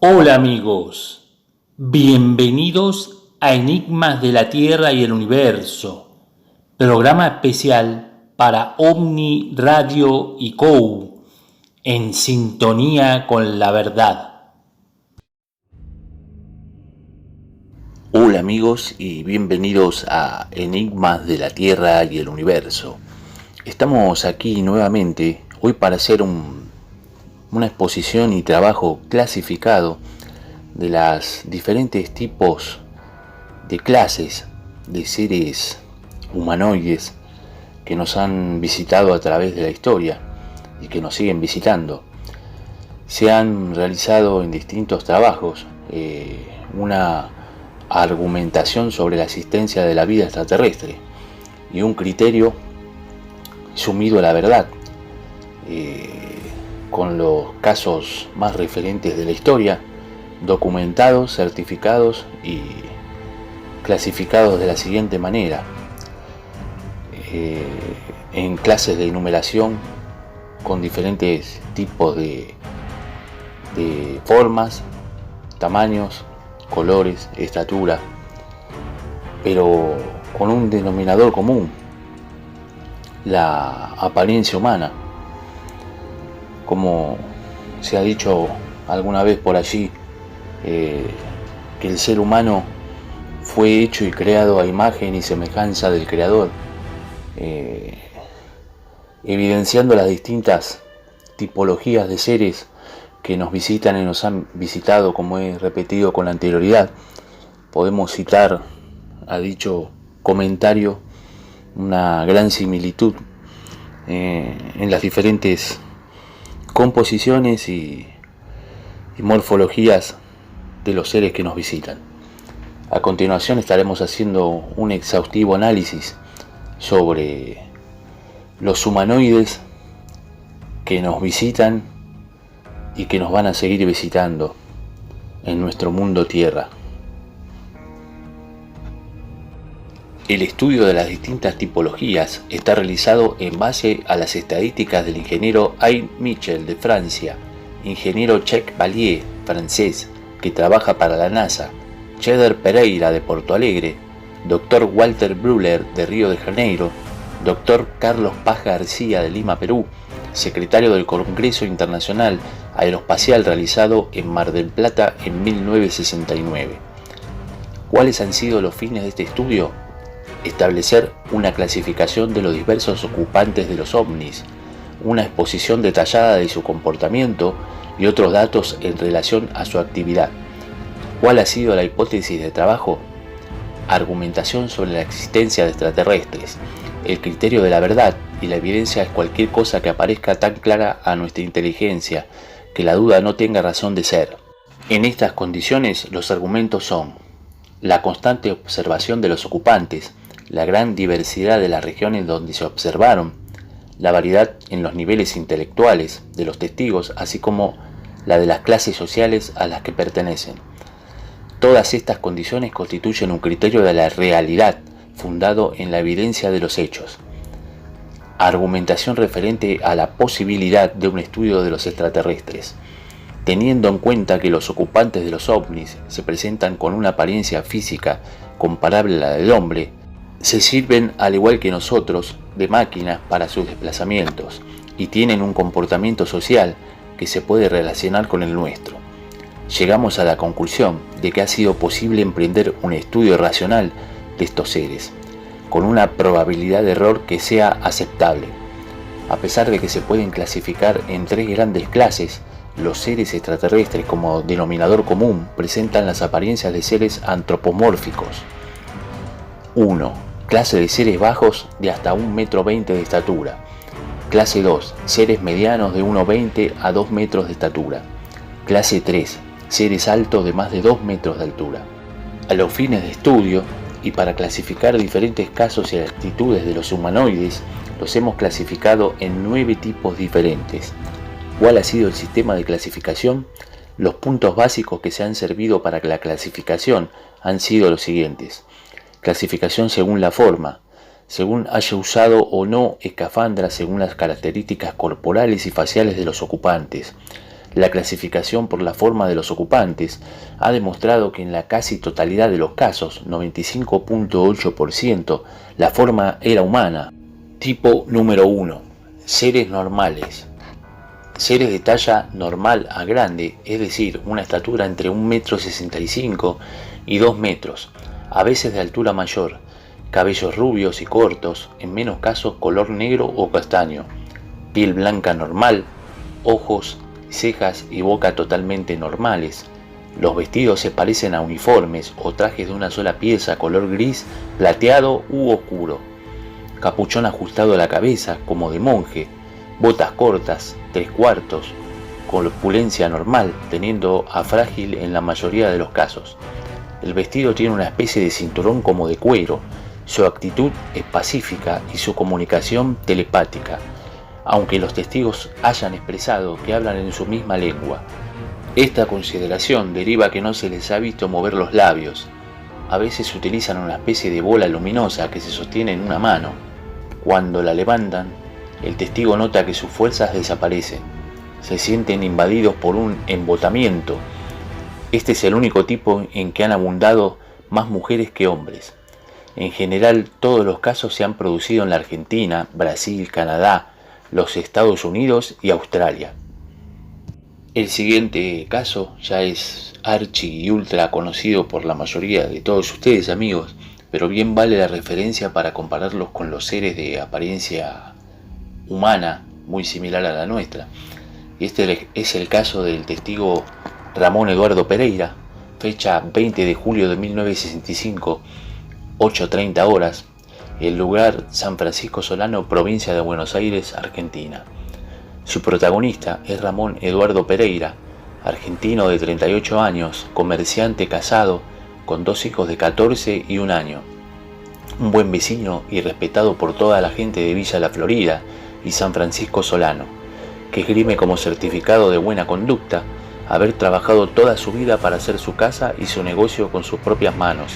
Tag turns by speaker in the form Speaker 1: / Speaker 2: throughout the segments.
Speaker 1: Hola amigos, bienvenidos a Enigmas de la Tierra y el Universo, programa especial para Omni Radio y COU, en sintonía con la verdad.
Speaker 2: Hola amigos y bienvenidos a Enigmas de la Tierra y el Universo. Estamos aquí nuevamente hoy para hacer una exposición y trabajo clasificado de las diferentes tipos de clases de seres humanoides que nos han visitado a través de la historia y que nos siguen visitando. Se han realizado en distintos trabajos una argumentación sobre la existencia de la vida extraterrestre y un criterio sumido a la verdad, con los casos más referentes de la historia, documentados, certificados y clasificados de la siguiente manera: en clases de enumeración con diferentes tipos de formas, tamaños, colores, estatura, pero con un denominador común: la apariencia humana. Como se ha dicho alguna vez por allí, que el ser humano fue hecho y creado a imagen y semejanza del Creador, evidenciando las distintas tipologías de seres que nos visitan y nos han visitado, como he repetido con anterioridad. Podemos citar a dicho comentario una gran similitud en las diferentes composiciones y morfologías de los seres que nos visitan. A continuación estaremos haciendo un exhaustivo análisis sobre los humanoides que nos visitan y que nos van a seguir visitando en nuestro mundo Tierra. El estudio de las distintas tipologías está realizado en base a las estadísticas del ingeniero Ayn Mitchell de Francia, ingeniero Jacques Vallée, francés, que trabaja para la NASA, Cheder Pereira de Porto Alegre, Dr. Walter Brüller de Río de Janeiro, Dr. Carlos Paz García de Lima, Perú, secretario del Congreso Internacional Aeroespacial realizado en Mar del Plata en 1969. ¿Cuáles han sido los fines de este estudio? Establecer una clasificación de los diversos ocupantes de los ovnis, una exposición detallada de su comportamiento y otros datos en relación a su actividad. ¿Cuál ha sido la hipótesis de trabajo? Argumentación sobre la existencia de extraterrestres. El criterio de la verdad y la evidencia es cualquier cosa que aparezca tan clara a nuestra inteligencia que la duda no tenga razón de ser. En estas condiciones los argumentos son: la constante observación de los ocupantes, la gran diversidad de las regiones donde se observaron, la variedad en los niveles intelectuales de los testigos, así como la de las clases sociales a las que pertenecen. Todas estas condiciones constituyen un criterio de la realidad fundado en la evidencia de los hechos. Argumentación referente a la posibilidad de un estudio de los extraterrestres. Teniendo en cuenta que los ocupantes de los ovnis se presentan con una apariencia física comparable a la del hombre, se sirven, al igual que nosotros, de máquinas para sus desplazamientos y tienen un comportamiento social que se puede relacionar con el nuestro. Llegamos a la conclusión de que ha sido posible emprender un estudio racional de estos seres, con una probabilidad de error que sea aceptable. A pesar de que se pueden clasificar en tres grandes clases, los seres extraterrestres como denominador común presentan las apariencias de seres antropomórficos. 1. Clase de seres bajos de hasta 1,20 m de estatura. Clase 2. Seres medianos de 1,20 a 2 metros de estatura. Clase 3. Seres altos de más de 2 metros de altura. A los fines de estudio y para clasificar diferentes casos y actitudes de los humanoides, los hemos clasificado en 9 tipos diferentes. ¿Cuál ha sido el sistema de clasificación? Los puntos básicos que se han servido para la clasificación han sido los siguientes: clasificación según la forma, según haya usado o no escafandra según las características corporales y faciales de los ocupantes, La clasificación por la forma de los ocupantes ha demostrado que en la casi totalidad de los casos, 95.8%, la forma era humana. Tipo número 1. Seres normales. Seres de talla normal a grande, es decir, una estatura entre 1,65 m y 2 metros, a veces de altura mayor, cabellos rubios y cortos, en menos casos color negro o castaño, piel blanca normal, ojos, cejas y boca totalmente normales. Los vestidos se parecen a uniformes o trajes de una sola pieza color gris, plateado u oscuro. Capuchón ajustado a la cabeza como de monje, botas cortas, 3/4, corpulencia normal, teniendo a frágil en la mayoría de los casos. El vestido tiene una especie de cinturón como de cuero. Su actitud es pacífica y su comunicación telepática, aunque los testigos hayan expresado que hablan en su misma lengua. Esta consideración deriva que no se les ha visto mover los labios. A veces utilizan una especie de bola luminosa que se sostiene en una mano. Cuando la levantan, el testigo nota que sus fuerzas desaparecen. Se sienten invadidos por un embotamiento. Este es el único tipo en que han abundado más mujeres que hombres. En general, todos los casos se han producido en la Argentina, Brasil, Canadá, los Estados Unidos y Australia. El siguiente caso ya es archi y ultra conocido por la mayoría de todos ustedes, amigos, pero bien vale la referencia para compararlos con los seres de apariencia humana muy similar a la nuestra. Este es el caso del testigo Ramón Eduardo Pereira, fecha 20 de julio de 1965, 8:30 horas, el lugar San Francisco Solano, provincia de Buenos Aires, Argentina. Su protagonista es Ramón Eduardo Pereira, argentino de 38 años, comerciante casado, con 2 hijos de 14 y 1 año. Un buen vecino y respetado por toda la gente de Villa La Florida y San Francisco Solano, que esgrime como certificado de buena conducta haber trabajado toda su vida para hacer su casa y su negocio con sus propias manos,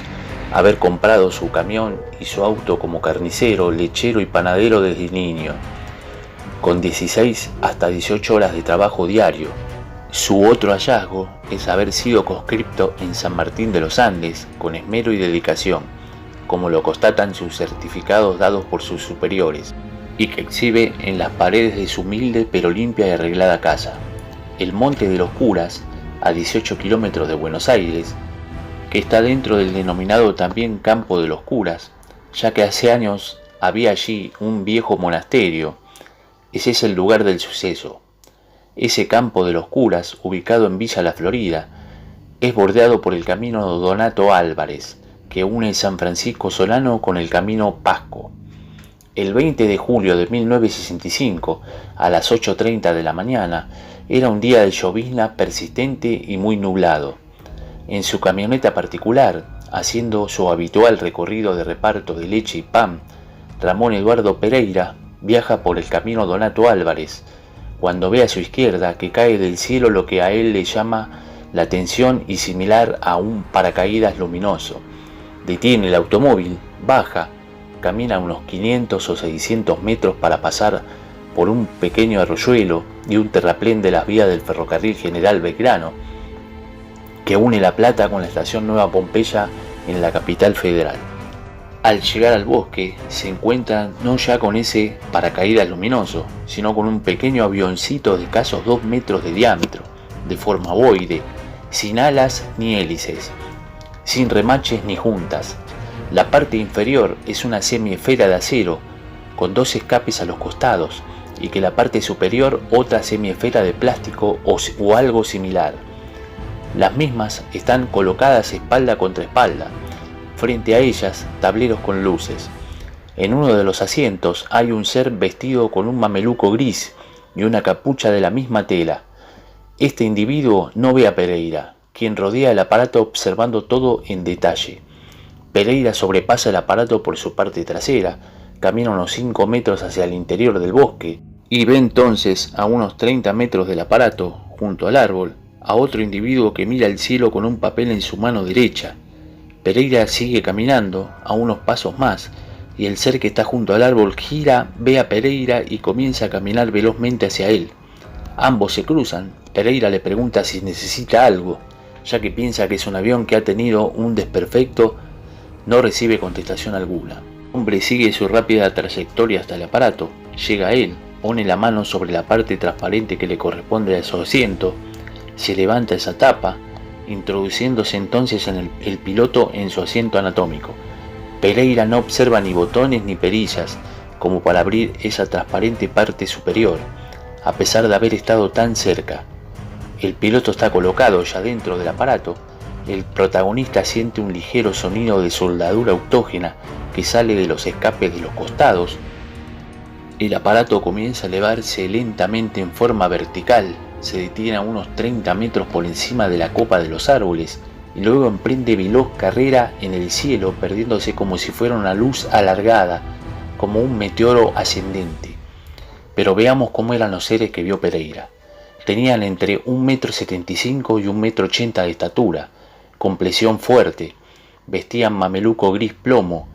Speaker 2: haber comprado su camión y su auto como carnicero, lechero y panadero desde niño, con 16 hasta 18 horas de trabajo diario. Su otro hallazgo es haber sido conscripto en San Martín de los Andes con esmero y dedicación, como lo constatan sus certificados dados por sus superiores, y que exhibe en las paredes de su humilde pero limpia y arreglada casa. El Monte de los Curas, a 18 kilómetros de Buenos Aires, que está dentro del denominado también Campo de los Curas, ya que hace años había allí un viejo monasterio. Ese es el lugar del suceso. Ese Campo de los Curas, ubicado en Villa La Florida, es bordeado por el camino Donato Álvarez, que une San Francisco Solano con el camino Pasco. El 20 de julio de 1965, a las 8:30 de la mañana, era un día de llovizna persistente y muy nublado. En su camioneta particular, haciendo su habitual recorrido de reparto de leche y pan, Ramón Eduardo Pereira viaja por el camino Donato Álvarez, cuando ve a su izquierda que cae del cielo lo que a él le llama la atención y similar a un paracaídas luminoso. Detiene el automóvil, baja, camina unos 500 o 600 metros para pasar por un pequeño arroyuelo y un terraplén de las vías del ferrocarril General Belgrano, que une La Plata con la estación Nueva Pompeya en la capital federal. Al llegar al bosque se encuentran no ya con ese paracaídas luminoso, sino con un pequeño avioncito de escasos 2 metros de diámetro, de forma ovoide, sin alas ni hélices, sin remaches ni juntas. La parte inferior es una semiesfera de acero, con 2 escapes a los costados, y que la parte superior otra semiesfera de plástico o algo similar. Las mismas están colocadas espalda contra espalda. Frente a ellas, tableros con luces. En uno de los asientos hay un ser vestido con un mameluco gris y una capucha de la misma tela. Este individuo no ve a Pereira, quien rodea el aparato observando todo en detalle. Pereira sobrepasa el aparato por su parte trasera, camina unos 5 metros hacia el interior del bosque y ve entonces a unos 30 metros del aparato, junto al árbol, a otro individuo que mira el cielo con un papel en su mano derecha. Pereira sigue caminando a unos pasos más y el ser que está junto al árbol gira, ve a Pereira y comienza a caminar velozmente hacia él. Ambos se cruzan Pereira le pregunta si necesita algo, ya que piensa que es un avión que ha tenido un desperfecto. No recibe contestación alguna. El hombre sigue su rápida trayectoria hasta el aparato, llega a él, pone la mano sobre la parte transparente que le corresponde a su asiento, se levanta esa tapa, introduciéndose entonces el piloto en su asiento anatómico. Pereira no observa ni botones ni perillas como para abrir esa transparente parte superior, a pesar de haber estado tan cerca. El piloto está colocado ya dentro del aparato. El protagonista siente un ligero sonido de soldadura autógena que sale de los escapes de los costados. El aparato comienza a elevarse lentamente en forma vertical, se detiene a unos 30 metros por encima de la copa de los árboles y luego emprende veloz carrera en el cielo, perdiéndose como si fuera una luz alargada, como un meteoro ascendente. Pero veamos cómo eran los seres que vio Pereira. Tenían entre 1,75 m y 1,80 m de estatura, complexión fuerte, vestían mameluco gris plomo,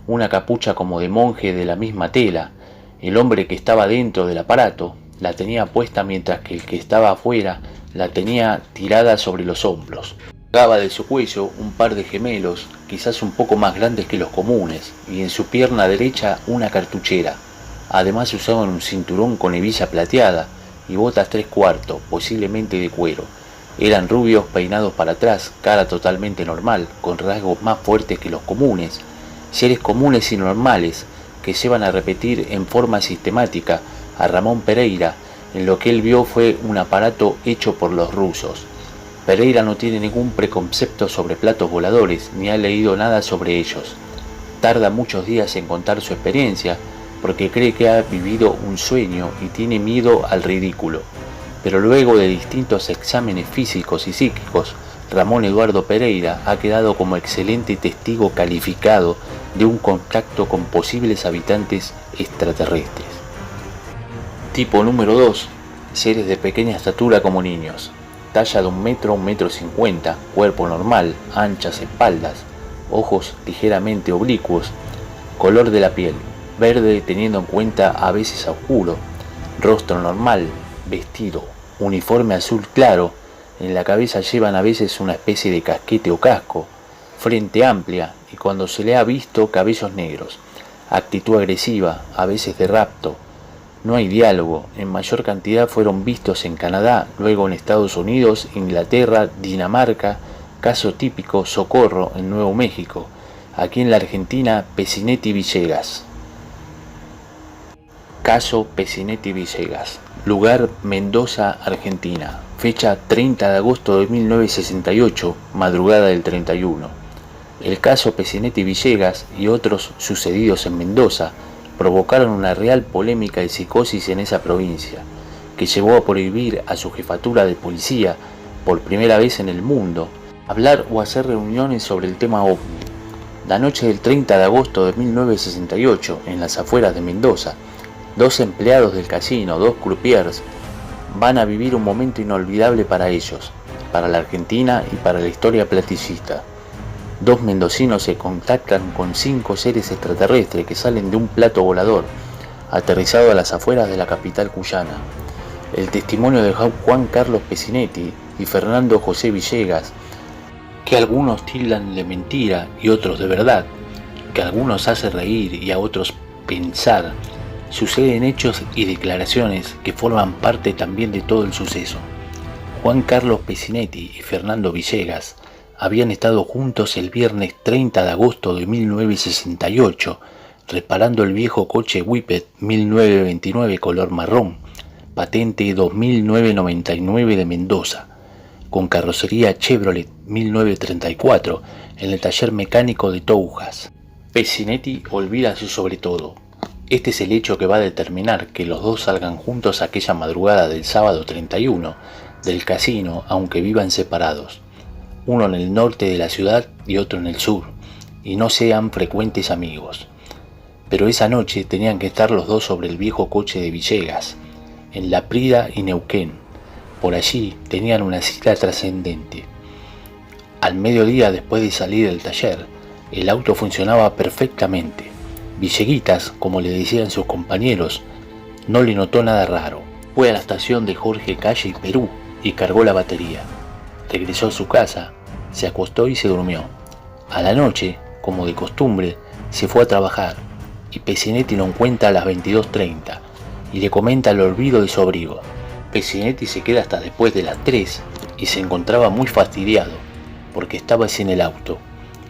Speaker 2: una capucha como de monje de la misma tela. El hombre que estaba dentro del aparato la tenía puesta mientras que el que estaba afuera la tenía tirada sobre los hombros. Colgaba de su cuello un par de gemelos, quizás un poco más grandes que los comunes, y en su pierna derecha una cartuchera. Además usaban un cinturón con hebilla plateada y botas 3/4, posiblemente de cuero. Eran rubios, peinados para atrás, cara totalmente normal, con rasgos más fuertes que los comunes. Seres comunes y normales que llevan a repetir en forma sistemática a Ramón Pereira en lo que él vio fue un aparato hecho por los rusos. Pereira no tiene ningún preconcepto sobre platos voladores, ni ha leído nada sobre ellos. Tarda muchos días en contar su experiencia, porque cree que ha vivido un sueño y tiene miedo al ridículo. Pero luego de distintos exámenes físicos y psíquicos, Ramón Eduardo Pereira ha quedado como excelente testigo calificado de un contacto con posibles habitantes extraterrestres. Tipo número 2. Seres de pequeña estatura como niños. Talla de 1 metro a 1,50 m, cuerpo normal, anchas espaldas, ojos ligeramente oblicuos, color de la piel, verde teniendo en cuenta a veces a oscuro, rostro normal, vestido, uniforme azul claro, en la cabeza llevan a veces una especie de casquete o casco, frente amplia y cuando se le ha visto cabellos negros, actitud agresiva, a veces de rapto. No hay diálogo, en mayor cantidad fueron vistos en Canadá, luego en Estados Unidos, Inglaterra, Dinamarca, caso típico Socorro en Nuevo México, aquí en la Argentina Pecinetti Villegas. Caso Pecinetti Villegas, lugar Mendoza, Argentina, fecha 30 de agosto de 1968, madrugada del 31. El caso Pecinetti Villegas y otros sucedidos en Mendoza provocaron una real polémica de psicosis en esa provincia, que llevó a prohibir a su jefatura de policía, por primera vez en el mundo, hablar o hacer reuniones sobre el tema OVNI. La noche del 30 de agosto de 1968, en las afueras de Mendoza, 2 empleados del casino, 2 croupiers, van a vivir un momento inolvidable para ellos, para la Argentina y para la historia platicista. 2 mendocinos se contactan con 5 seres extraterrestres que salen de un plato volador, aterrizado a las afueras de la capital cuyana. El testimonio de Juan Carlos Pecinetti y Fernando José Villegas, que algunos tildan de mentira y otros de verdad, que a algunos hace reír y a otros pensar, suceden hechos y declaraciones que forman parte también de todo el suceso. Juan Carlos Pecinetti y Fernando Villegas habían estado juntos el viernes 30 de agosto de 1968, reparando el viejo coche Whippet 1929 color marrón, patente 2999 de Mendoza, con carrocería Chevrolet 1934 en el taller mecánico de Toujas. Pecinetti olvida su sobre todo. Este es el hecho que va a determinar que los dos salgan juntos aquella madrugada del sábado 31 del casino, aunque vivan separados, uno en el norte de la ciudad y otro en el sur, y no sean frecuentes amigos. Pero esa noche tenían que estar los dos sobre el viejo coche de Villegas, en La Prida y Neuquén. Por allí tenían una cita trascendente. Al mediodía, después de salir del taller, el auto funcionaba perfectamente. Villeguitas, como le decían sus compañeros, no le notó nada raro. Fue a la estación de Jorge Calle y Perú, y cargó la batería. Regresó a su casa, se acostó y se durmió. A la noche, como de costumbre, se fue a trabajar y Pecinetti lo encuentra a las 22:30 y le comenta el olvido de su abrigo. Pecinetti se queda hasta después de las 3 y se encontraba muy fastidiado porque estaba sin el auto.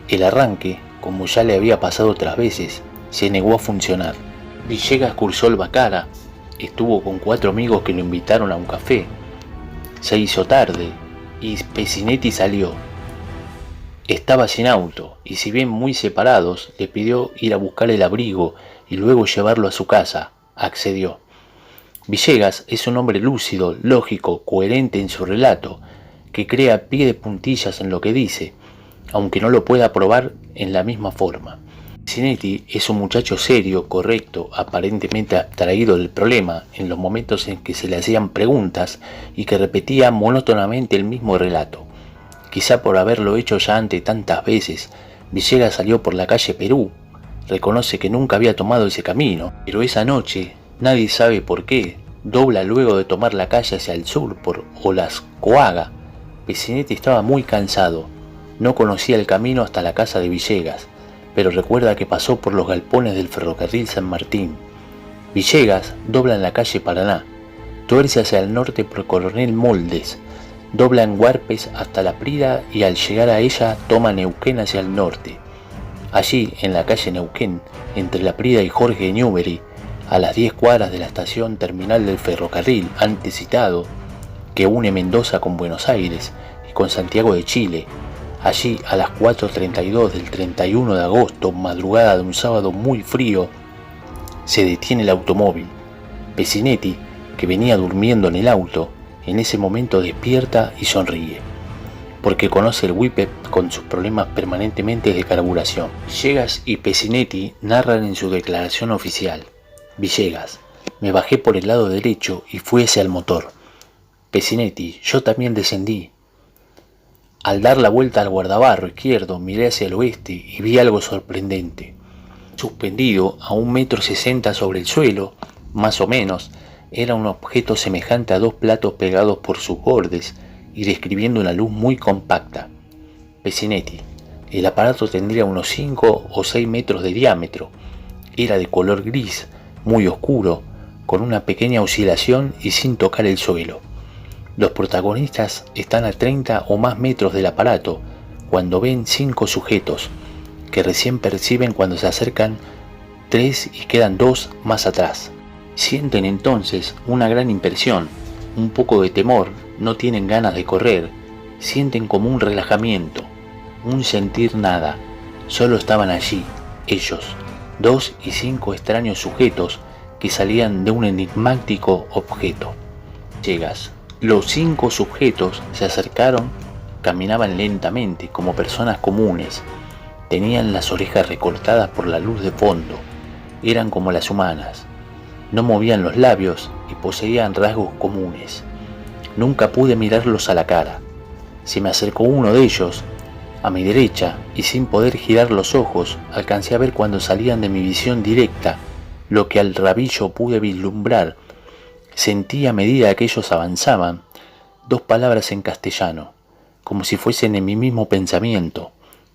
Speaker 2: El arranque, como ya le había pasado otras veces, se negó a funcionar. Villegas cursó el Bacara, estuvo con 4 amigos que lo invitaron a un café. Se hizo tarde y Pecinetti salió. Estaba sin auto y si bien muy separados, le pidió ir a buscar el abrigo y luego llevarlo a su casa. Accedió. Villegas es un hombre lúcido, lógico, coherente en su relato, que crea pie de puntillas en lo que dice, aunque no lo pueda probar en la misma forma. Pecinetti es un muchacho serio, correcto, aparentemente abstraído del problema en los momentos en que se le hacían preguntas y que repetía monótonamente el mismo relato. Quizá por haberlo hecho ya antes tantas veces, Villegas salió por la calle Perú. Reconoce que nunca había tomado ese camino, pero esa noche, nadie sabe por qué, dobla luego de tomar la calle hacia el sur por Olascoaga. Pecinetti estaba muy cansado, no conocía el camino hasta la casa de Villegas, pero recuerda que pasó por los galpones del ferrocarril San Martín. Villegas dobla en la calle Paraná, tuerce hacia el norte por Coronel Moldes, dobla en Huarpes hasta La Prida y al llegar a ella toma Neuquén hacia el norte. Allí, en la calle Neuquén, entre La Prida y Jorge Newbery, a las 10 cuadras de la estación terminal del ferrocarril antes citado, que une Mendoza con Buenos Aires y con Santiago de Chile, allí a las 4:32 del 31 de agosto, madrugada de un sábado muy frío, se detiene el automóvil. Pecinetti, que venía durmiendo en el auto, en ese momento despierta y sonríe, porque conoce el Whippet con sus problemas permanentemente de carburación. Villegas y Pecinetti narran en su declaración oficial. Villegas: me bajé por el lado derecho y fui hacia el motor. Pecinetti: yo también descendí. Al dar la vuelta al guardabarro izquierdo miré hacia el oeste y vi algo sorprendente. Suspendido a 1,60 m sobre el suelo, más o menos, era un objeto semejante a 2 platos pegados por sus bordes y describiendo una luz muy compacta. Pecinetti: el aparato tendría unos 5 o 6 metros de diámetro. Era de color gris, muy oscuro, con una pequeña oscilación y sin tocar el suelo. Los protagonistas están a 30 o más metros del aparato cuando ven 5 sujetos, que recién perciben cuando se acercan 3 y quedan 2 más atrás. Sienten entonces una gran impresión, un poco de temor, no tienen ganas de correr, sienten como un relajamiento, un sentir nada. Solo estaban allí, ellos, 2 y 5 extraños sujetos que salían de un enigmático objeto. Llegas. Los 5 sujetos se acercaron, caminaban lentamente como personas comunes, tenían las orejas recortadas por la luz de fondo, eran como las humanas. No movían los labios y poseían rasgos comunes. Nunca pude mirarlos a la cara. Se me acercó uno de ellos, a mi derecha, y sin poder girar los ojos, alcancé a ver cuando salían de mi visión directa lo que al rabillo pude vislumbrar. Sentí a medida que ellos avanzaban 2 palabras en castellano, como si fuesen en mi mismo pensamiento: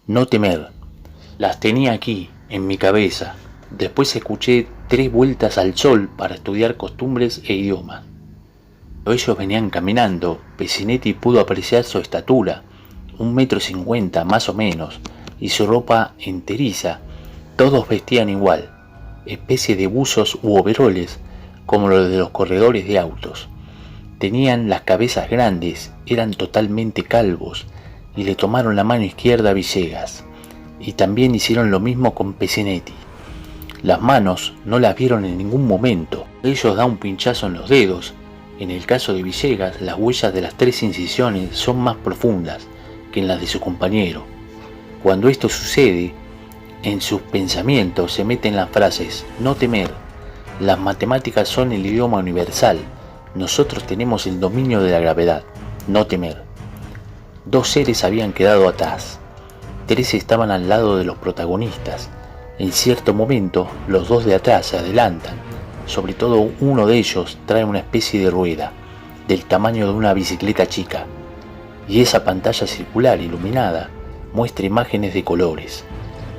Speaker 2: no temer. Las tenía aquí, en mi cabeza. Después escuché 3 vueltas al sol para estudiar costumbres e idiomas. Cuando ellos venían caminando, Pecinetti pudo apreciar su estatura, 1,50 m más o menos, y su ropa enteriza. Todos vestían igual, especie de buzos u overoles, como los de los corredores de autos. Tenían las cabezas grandes, eran totalmente calvos, y le tomaron la mano izquierda a Villegas, y también hicieron lo mismo con Pecinetti. Las manos no las vieron en ningún momento. Ellos dan un pinchazo en los dedos. En el caso de Villegas, las huellas de las 3 incisiones son más profundas que en las de su compañero. Cuando esto sucede, en sus pensamientos se meten las frases: no temer, las matemáticas son el idioma universal, nosotros tenemos el dominio de la gravedad, no temer. 2 seres habían quedado atrás, 3 estaban al lado de los protagonistas. En cierto momento, los 2 de atrás se adelantan, sobre todo uno de ellos trae una especie de rueda. del tamaño de una bicicleta chica, y esa pantalla circular iluminada muestra imágenes de colores.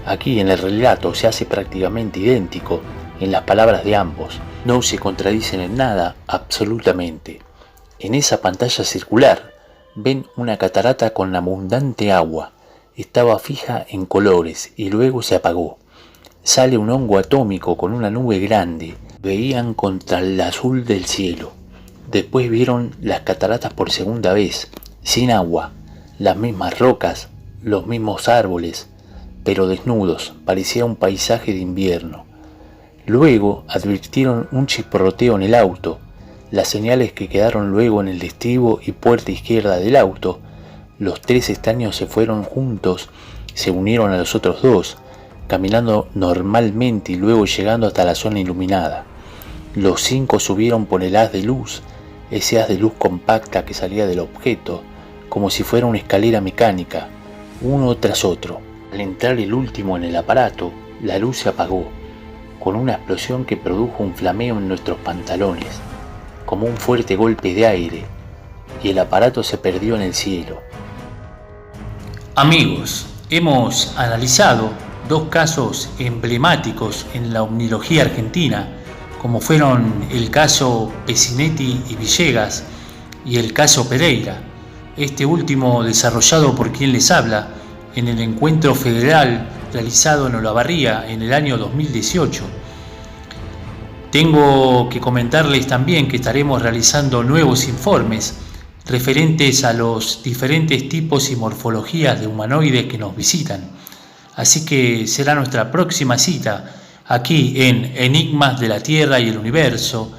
Speaker 2: Aquí en el relato se hace prácticamente idéntico en las palabras de ambos, no se contradicen en nada absolutamente. En esa pantalla circular ven una catarata con abundante agua, estaba fija en colores y luego se apagó. Sale un hongo atómico con una nube grande, veían contra el azul del cielo. Después vieron las cataratas por segunda vez, sin agua, las mismas rocas, los mismos árboles, pero desnudos, parecía un paisaje de invierno. Luego advirtieron un chisporroteo en el auto, las señales que quedaron luego en el estribo y puerta izquierda del auto. Los 3 extraños se fueron juntos, se unieron a los otros 2, caminando normalmente y luego llegando hasta la zona iluminada. Los 5 subieron por el haz de luz, ese haz de luz compacta que salía del objeto, como si fuera una escalera mecánica, uno tras otro. Al entrar el último en el aparato, la luz se apagó, con una explosión que produjo un flameo en nuestros pantalones, como un fuerte golpe de aire, y el aparato se perdió en el cielo.
Speaker 1: Amigos, hemos analizado 2 casos emblemáticos en la omnilogía argentina, como fueron el caso Pecinetti y Villegas y el caso Pereira, este último desarrollado por quien les habla en el encuentro federal realizado en Olavarría en el año 2018. Tengo que comentarles también que estaremos realizando nuevos informes referentes a los diferentes tipos y morfologías de humanoides que nos visitan. Así que será nuestra próxima cita aquí en Enigmas de la Tierra y el Universo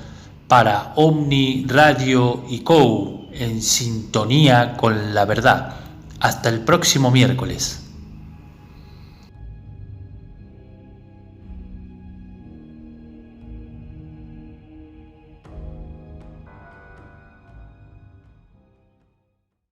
Speaker 1: para Omni Radio y COU, en sintonía con la verdad. Hasta el próximo miércoles.